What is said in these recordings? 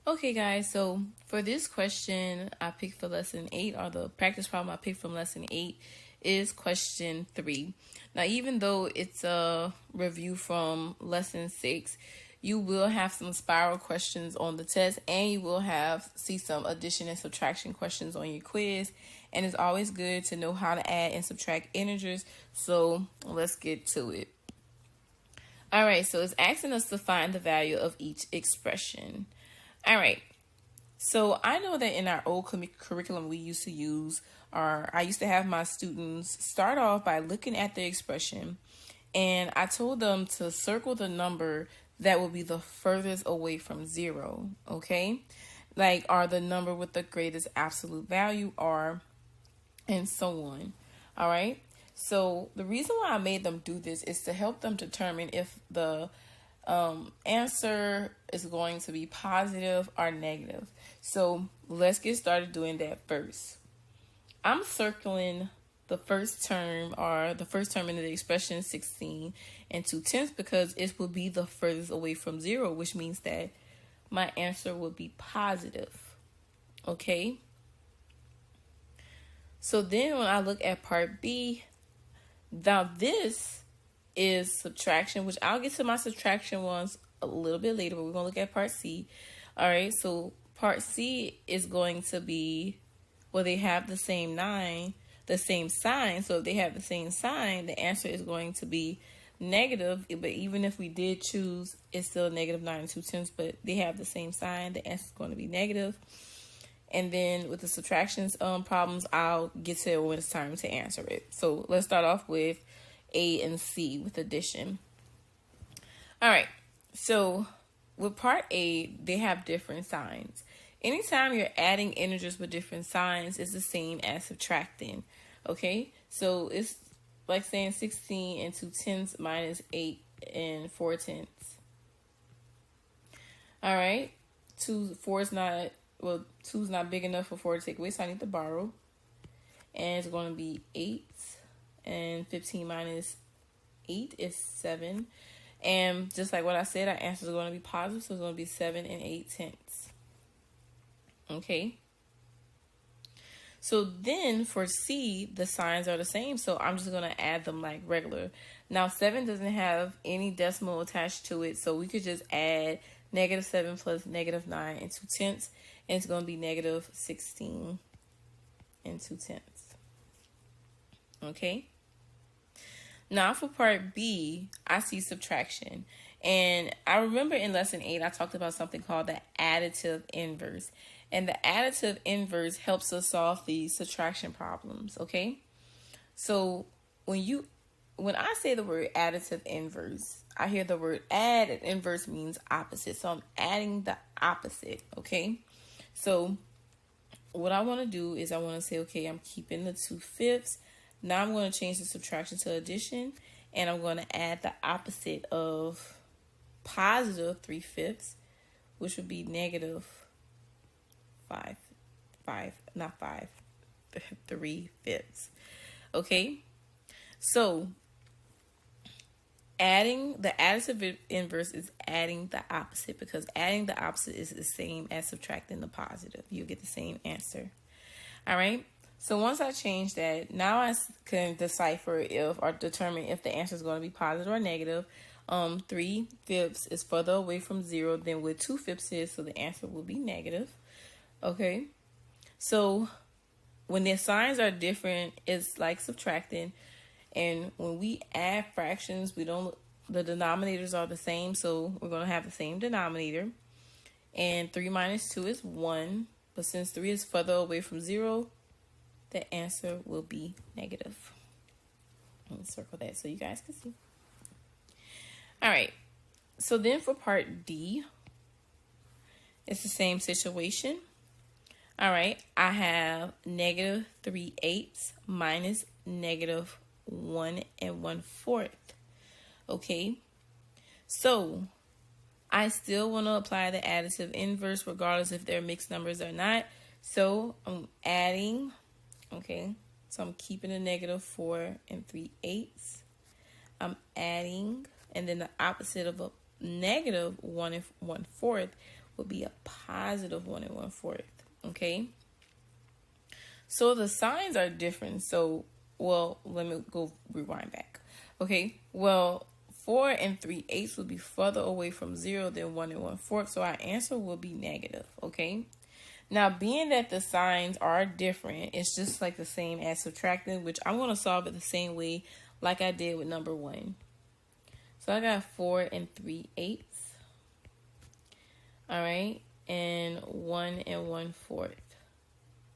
Okay, guys, so for this question I picked for lesson 8, or the practice problem I picked from lesson 8, is question 3. Now, even though it's a review from lesson 6, you will have some spiral questions on the test, and you will see some addition and subtraction questions on your quiz. And it's always good to know how to add and subtract integers. So let's get to it. All right, so it's asking us to find the value of each expression. All right, so I know that in our old curriculum we used to use, or I used to have my students start off by looking at the expression, and I told them to circle the number that will be the furthest away from 0, okay? Like, or the number with the greatest absolute value, or, and so on, all right? So the reason why I made them do this is to help them determine if the answer is going to be positive or negative. So let's get started doing that first. I'm circling the first term, or the first term in the expression 16 and 2/10, because it will be the furthest away from 0, which means that my answer will be positive. Okay? So then when I look at part B, now this is subtraction, which I'll get to my subtraction ones a little bit later, but we're going to look at part C. All right, so part C is going to be, well, they have the same sign. So if they have the same sign, the answer is going to be negative. But even if we did choose, it's still negative 9 2/10, but they have the same sign, the answer is going to be negative. And then with the subtractions problems, I'll get to it when it's time to answer it. So let's start off with A and C with addition. All right, so with part A, they have different signs. Anytime you're adding integers with different signs, it's the same as subtracting. Okay, so it's like saying 16 and 2/10 minus 8 and 4/10. All right, 2's not big enough for 4 to take away, so I need to borrow. And it's going to be 8, and 15 minus 8 is 7. And just like what I said, our answers are going to be positive, so it's going to be 7 and 8/10. Okay. So then for C, the signs are the same, so I'm just going to add them like regular. Now 7 doesn't have any decimal attached to it, so we could just add -7 plus -9 and 2/10, and it's going to be -16 and 2/10. Okay. Now for part B, I see subtraction. And I remember in lesson 8, I talked about something called the additive inverse. And the additive inverse helps us solve these subtraction problems, okay? So when I say the word additive inverse, I hear the word add, and inverse means opposite. So I'm adding the opposite, okay? So what I want to do is I want to say, okay, I'm keeping the 2/5. Now I'm going to change the subtraction to addition, and I'm going to add the opposite of positive 3/5, which would be negative 3/5. Okay, so adding the additive inverse is adding the opposite, because adding the opposite is the same as subtracting the positive. You get the same answer. All right. So once I change that, now I can decipher or determine if the answer is going to be positive or negative. 3/5 is further away from 0 than what 2/5 is, so the answer will be negative. Okay. So when the signs are different, it's like subtracting. And when we add fractions, the denominators are the same, so we're going to have the same denominator. And 3 minus 2 is 1, but since 3 is further away from 0, the answer will be negative. Let me circle that so you guys can see. All right. So then for part D, it's the same situation. All right. I have -3/8 minus -1 1/4. Okay. So I still want to apply the additive inverse regardless if they're mixed numbers or not. So I'm adding. Okay, so I'm keeping a -4 3/8. I'm adding, and then the opposite of a -1 1/4 would be a positive 1 1/4. Okay. So the signs are different. So, well, let me go rewind back. Okay. Well, 4 3/8 will be further away from 0 than 1 1/4. So our answer will be negative. Okay. Now, being that the signs are different, it's just like the same as subtracting, which I'm going to solve it the same way like I did with number 1. So I got 4 3/8. All right. And 1 1/4.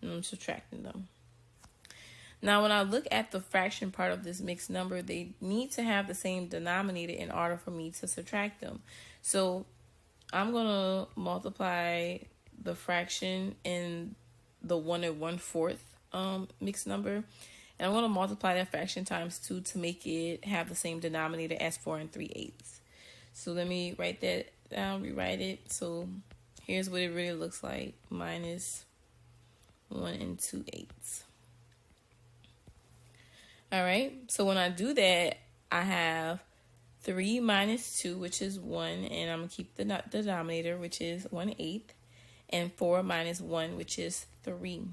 And I'm subtracting them. Now, when I look at the fraction part of this mixed number, they need to have the same denominator in order for me to subtract them. So I'm going to multiply the fraction in the 1 1/4 mixed number. And I'm going to multiply that fraction times 2 to make it have the same denominator as 4 3/8. So let me write that down, rewrite it. So here's what it really looks like. Minus 1 2/8. All right. So when I do that, I have 3 minus 2, which is 1. And I'm going to keep the denominator, which is 1/8. And 4 minus 1, which is 3.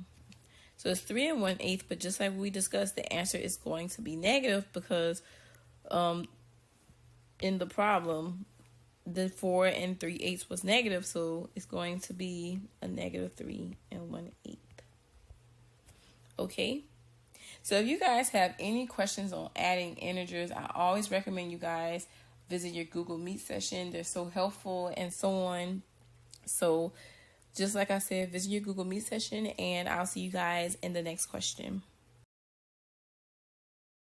So it's 3 1/8, but just like we discussed, the answer is going to be negative because in the problem, the 4 3/8 was negative, so it's going to be a negative 3 1/8. Okay? So if you guys have any questions on adding integers, I always recommend you guys visit your Google Meet session. They're so helpful and so on. So just like I said, visit your Google Meet session, and I'll see you guys in the next question.